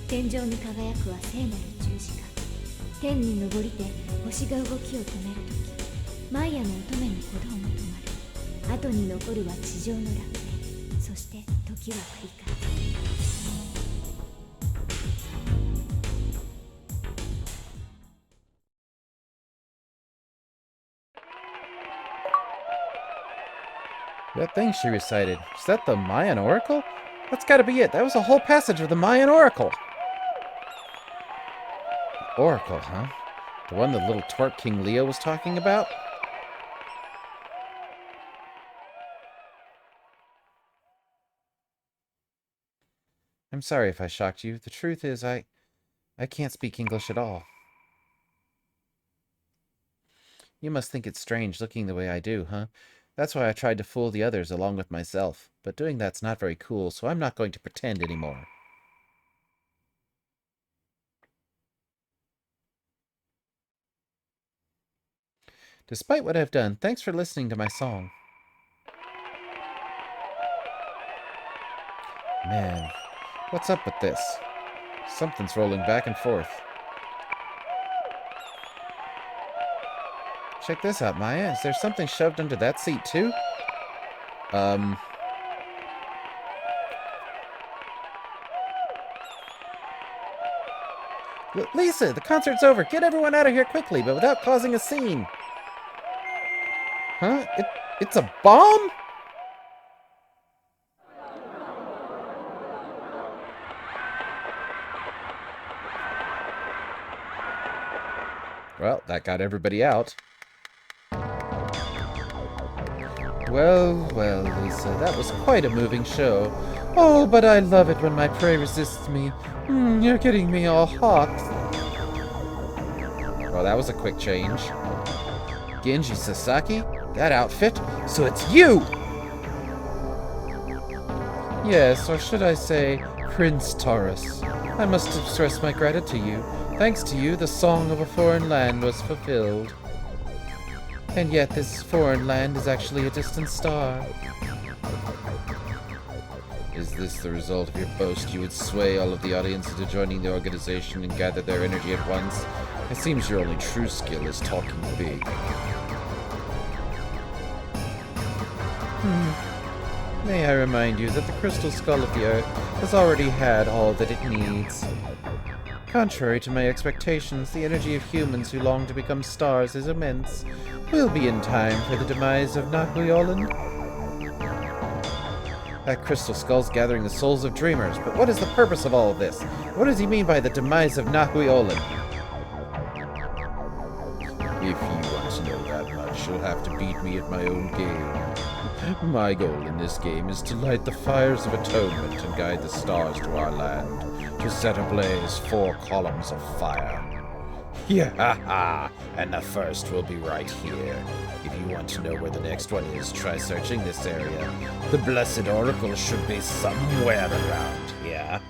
天上に輝くは聖なる十字架天に昇りて星が動きを止めるときマイヤの乙女の鼓動も止まる後に残るは地上の楽園そして時は繰り返すThat thing she recited, is that the Mayan Oracle? That's gotta be it. That was a whole passage of the Mayan Oracle. Oracle, huh? The one the little twerp King Leo was talking about? I'm sorry if I shocked you. The truth is, I can't speak English at all. You must think it's strange looking the way I do, huh? That's why I tried to fool the others along with myself. But doing that's not very cool, so I'm not going to pretend anymore. Despite what I've done, thanks for listening to my song. Man, what's up with this? Something's rolling back and forth. Check this out, Maya. Is there something shoved under that seat, too? Lisa, the concert's over. Get everyone out of here quickly, but without causing a scene. Huh? It's a bomb? Well, that got everybody out. Well, well, Lisa, that was quite a moving show. Oh, but I love it when my prey resists me. You're getting me all hot. Well, that was a quick change. Genji Sasaki? That outfit? So it's you! Yes, or should I say, Prince Taurus. I must express my gratitude to you. Thanks to you, the song of a foreign land was fulfilled. And yet this foreign land is actually a distant star. Is this the result of your boast? You would sway all of the audience into joining the organization and gather their energy at once? It seems your only true skill is talking big. May I remind you that the crystal skull of the Earth has already had all that it needs. Contrary to my expectations, the energy of humans who long to become stars is immense. We'll be in time for the demise of Nahuyolan. That crystal skull's gathering the souls of dreamers, but what is the purpose of all of this? What does he mean by the demise of Nahuyolan? If you want to know that much, you'll have to beat me at my own game. My goal in this game is to light the fires of atonement and guide the stars to our land, to set ablaze 4 columns of fire. Yeah, and the first will be right here. If you want to know where the next one is, try searching this area. The Blessed Oracle should be somewhere around here.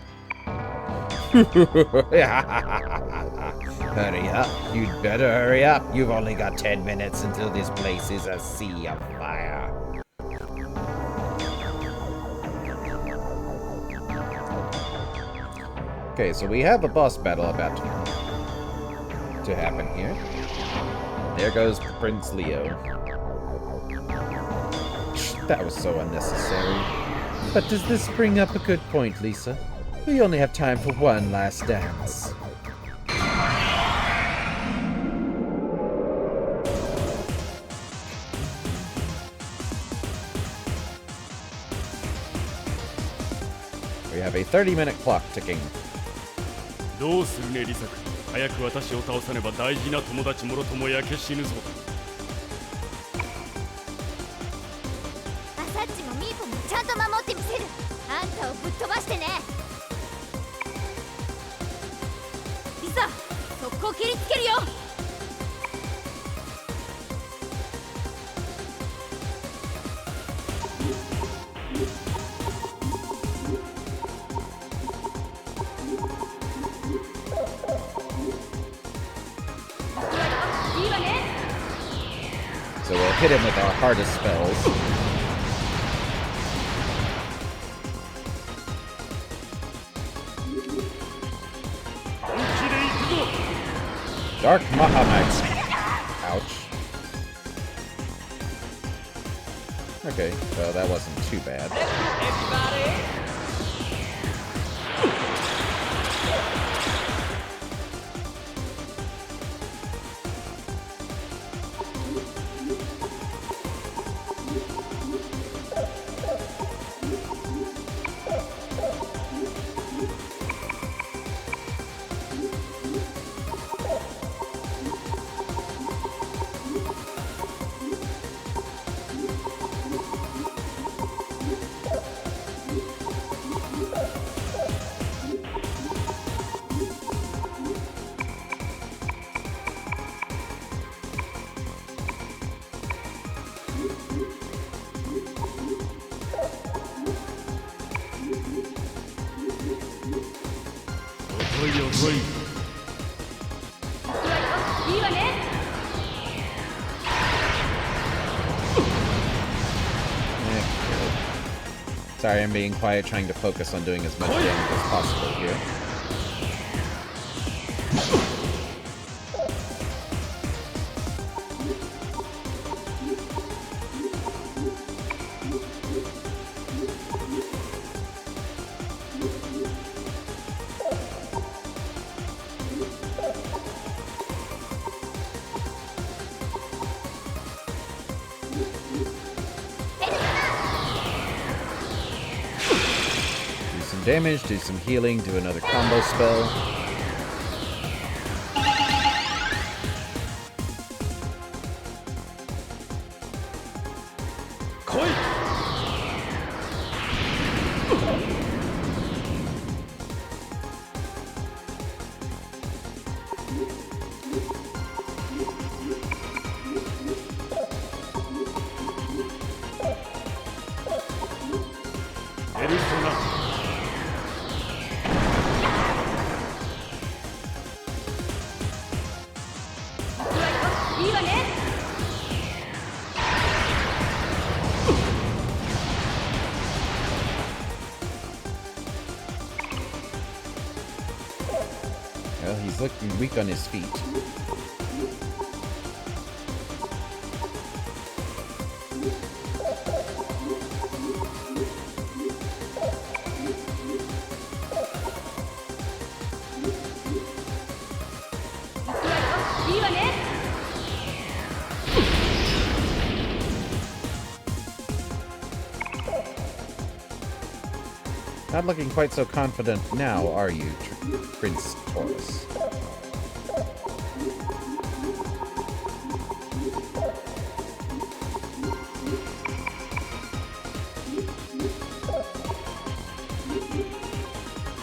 Hurry up. You'd better hurry up. You've only got 10 minutes until this place is a sea of fire. Okay, so we have a boss battle about to happen here. There goes Prince Leo. That was so unnecessary. But does this bring up a good point, Lisa? We only have time for one last dance. We have a 30-minute clock ticking. どうするねリサ君。早く私を倒さねば大事な友達もろとも焼け死ぬぞ。アサッチもミーポもちゃんと守ってみせる。あんたをぶっ飛ばしてね。リサ、速攻切りつけるよ。So we'll hit him with our hardest spells. Dark Mahamag. Ouch. Okay, well that wasn't too bad. Sorry, I'm being quiet, trying to focus on doing as much damage as possible here. Damage, do some healing, do another combo spell. Well, he's looking weak on his feet. Not looking quite so confident now, are you, Prince Taurus?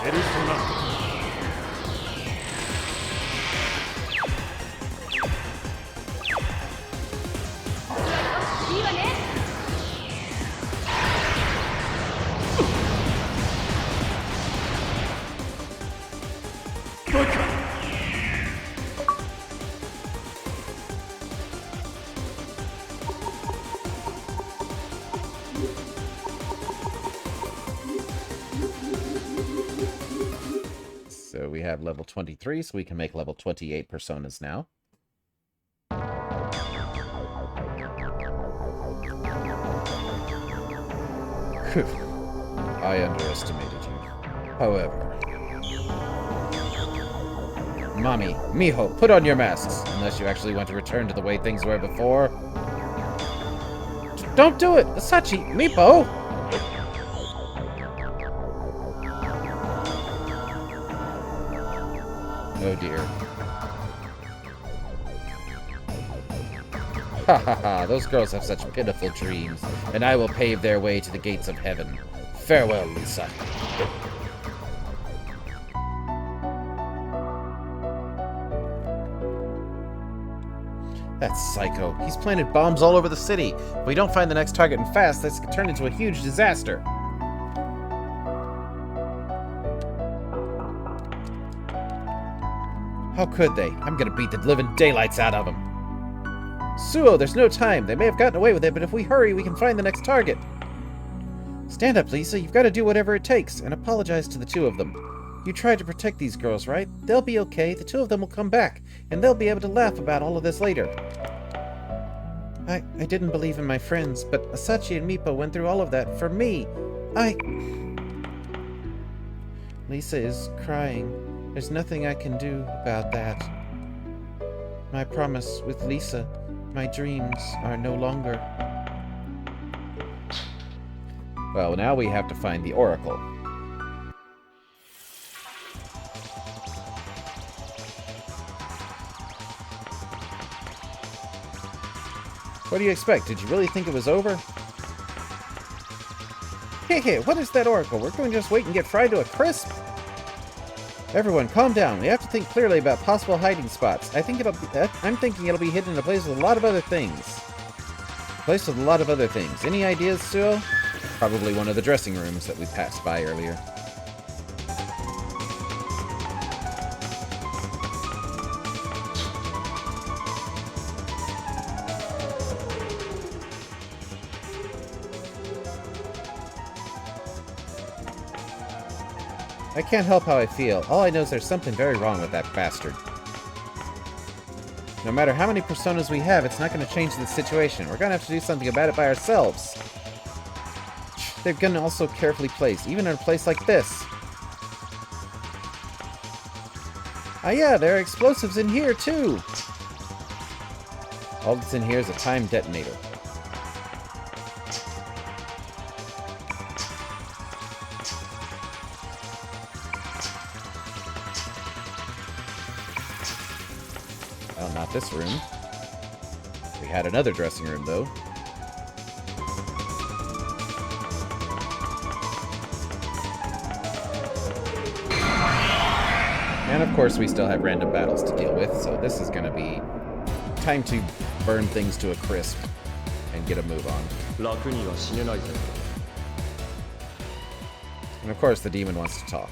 Persona. いいわね。So we have level 23, so we can make level 28 personas now. Phew. I underestimated you. However... Mommy, Miho, put on your masks, unless you actually want to return to the way things were before. Don't do it! Asachi! Meepo! Oh dear. Ha ha ha, those girls have such pitiful dreams, and I will pave their way to the gates of heaven. Farewell, Lisa. That psycho. He's planted bombs all over the city. If we don't find the next target and fast, this could turn into a huge disaster. How could they? I'm gonna beat the living daylights out of them. Suo, there's no time. They may have gotten away with it, but if we hurry, we can find the next target. Stand up, Lisa. You've got to do whatever it takes, and apologize to the two of them. You tried to protect these girls, right? They'll be okay. The two of them will come back, and they'll be able to laugh about all of this later. I didn't believe in my friends, but Asachi and Meepo went through all of that for me. Lisa is crying. There's nothing I can do about that. My promise with Lisa, my dreams are no longer. Well, now we have to find the Oracle. What do you expect? Did you really think it was over? Hey, what is that Oracle? We're going to just wait and get fried to a crisp? Everyone, calm down. We have to think clearly about possible hiding spots. I'm thinking it'll be hidden in a place with a lot of other things. Any ideas, Suo? Probably one of the dressing rooms that we passed by earlier. I can't help how I feel. All I know is there's something very wrong with that bastard. No matter how many personas we have, it's not going to change the situation. We're going to have to do something about it by ourselves. They're going to also carefully placed, even in a place like this. Ah yeah, there are explosives in here too! All that's in here is a time detonator. Well, not this room. We had another dressing room, though. And of course, we still have random battles to deal with, so this is going to be time to burn things to a crisp and get a move on. And of course, the demon wants to talk.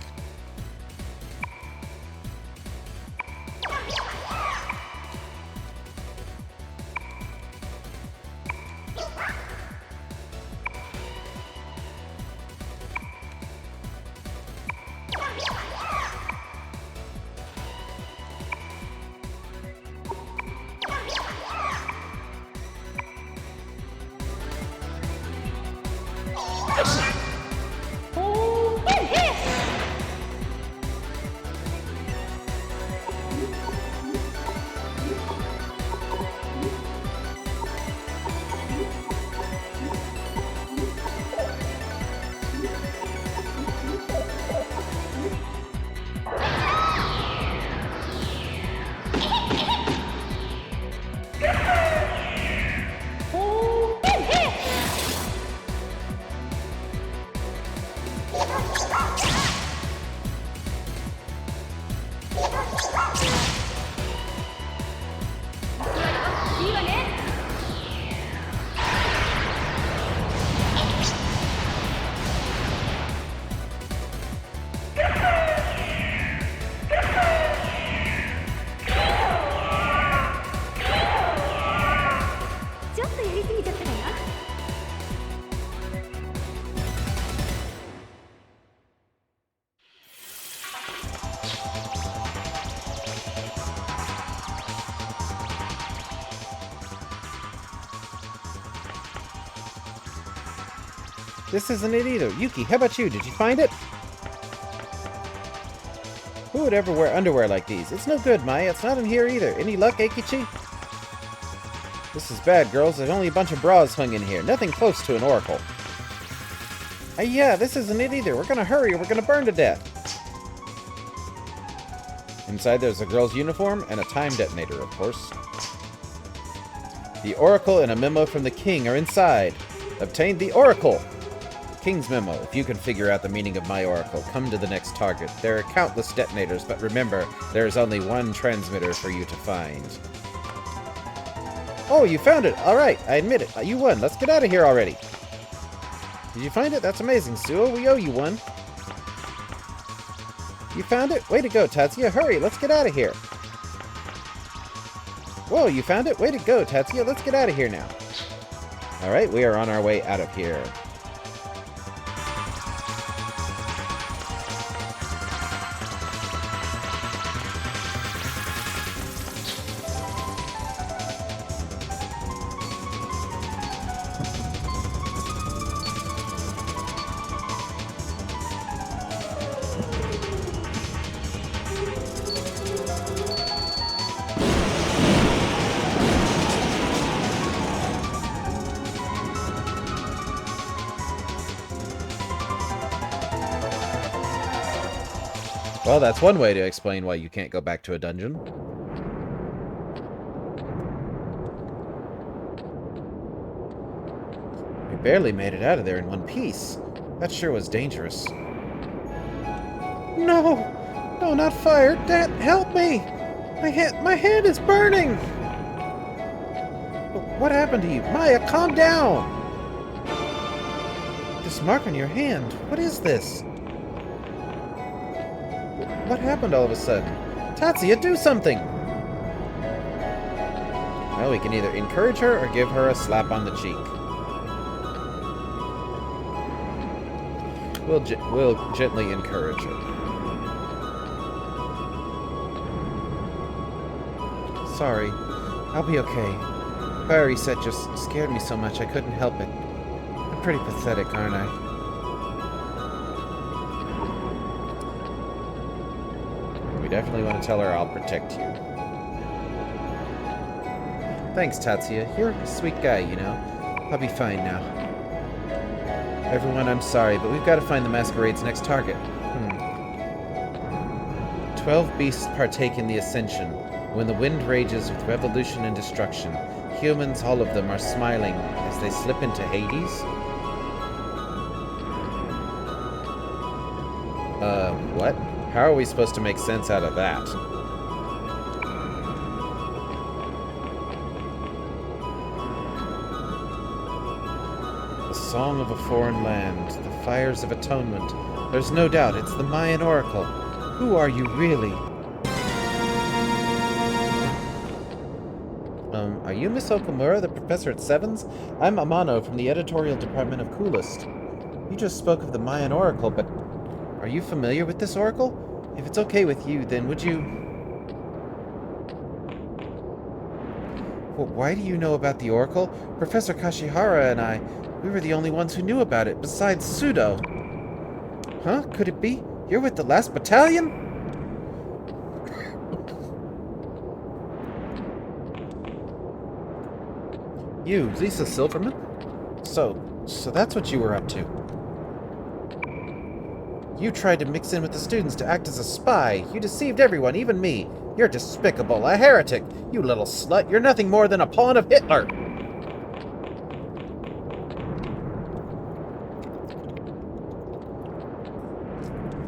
This isn't it either. Yuki, how about you? Did you find it? Who would ever wear underwear like these? It's no good, Maya. It's not in here either. Any luck, Eikichi? This is bad, girls. There's only a bunch of bras hung in here. Nothing close to an oracle. Yeah, this isn't it either. We're gonna hurry or we're gonna burn to death. Inside there's a girl's uniform and a time detonator, of course. The oracle and a memo from the king are inside. Obtained the oracle. King's memo. If you can figure out the meaning of my oracle, come to the next target. There are countless detonators, but remember, there is only one transmitter for you to find. Oh, you found it! Alright, I admit it. You won. Let's get out of here already. Did you find it? That's amazing, Suo. We owe you one. You found it? Way to go, Tatsuya. Hurry, let's get out of here. Whoa, you found it? Way to go, Tatsuya. Let's get out of here now. Alright, we are on our way out of here. Well, that's one way to explain why you can't go back to a dungeon. We barely made it out of there in one piece. That sure was dangerous. No! No, not fire! Dad, help me! My hand is burning! What happened to you? Maya, calm down! This mark on your hand, what is this? What happened all of a sudden? Tatsuya, do something! Well, we can either encourage her or give her a slap on the cheek. We'll gently encourage her. Sorry. I'll be okay. Fiery set just scared me so much I couldn't help it. I'm pretty pathetic, aren't I? We definitely want to tell her I'll protect you. Thanks, Tatsuya. You're a sweet guy, you know. I'll be fine now. Everyone, I'm sorry, but we've got to find the masquerade's next target. 12 beasts partake in the ascension. When the wind rages with revolution and destruction, humans, all of them, are smiling as they slip into Hades. What? How are we supposed to make sense out of that? The song of a foreign land, the fires of atonement. There's no doubt it's the Mayan oracle. Who are you really? Are you Miss Okamura, the professor at Sevens? I'm Amano from the editorial department of Coolest. You just spoke of the Mayan oracle, but are you familiar with this oracle? If it's okay with you, then would you... Well, why do you know about the oracle? Professor Kashihara and I, we were the only ones who knew about it, besides Sudo. Huh? Could it be? You're with the last battalion? You, Lisa Silverman? So that's what you were up to. You tried to mix in with the students to act as a spy. You deceived everyone, even me. You're despicable, a heretic. You little slut, you're nothing more than a pawn of Hitler.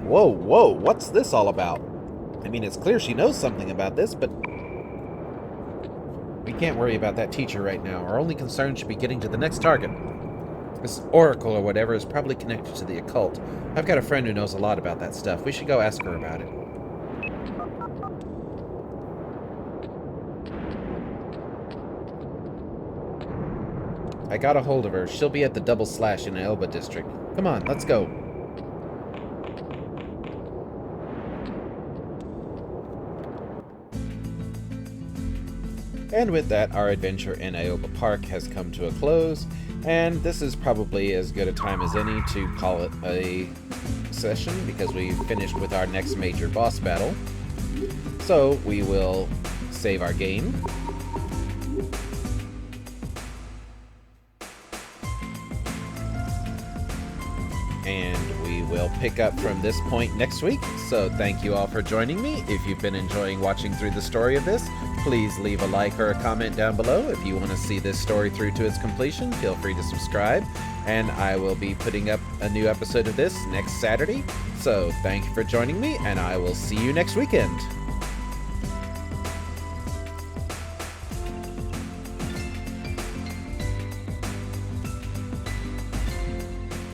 Whoa, what's this all about? I mean, it's clear she knows something about this, but... We can't worry about that teacher right now. Our only concern should be getting to the next target. This oracle or whatever is probably connected to the occult. I've got a friend who knows a lot about that stuff. We should go ask her about it. I got a hold of her. She'll be at the Double Slash in Aoba district. Come on, let's go. And with that, our adventure in Aoba Park has come to a close, And this is probably as good a time as any to call it a session because we finished with our next major boss battle. So we will save our game. And we will pick up from this point next week. So thank you all for joining me. If you've been enjoying watching through the story of this, please leave a like or a comment down below. If you want to see this story through to its completion, feel free to subscribe. And I will be putting up a new episode of this next Saturday. So thank you for joining me, and I will see you next weekend.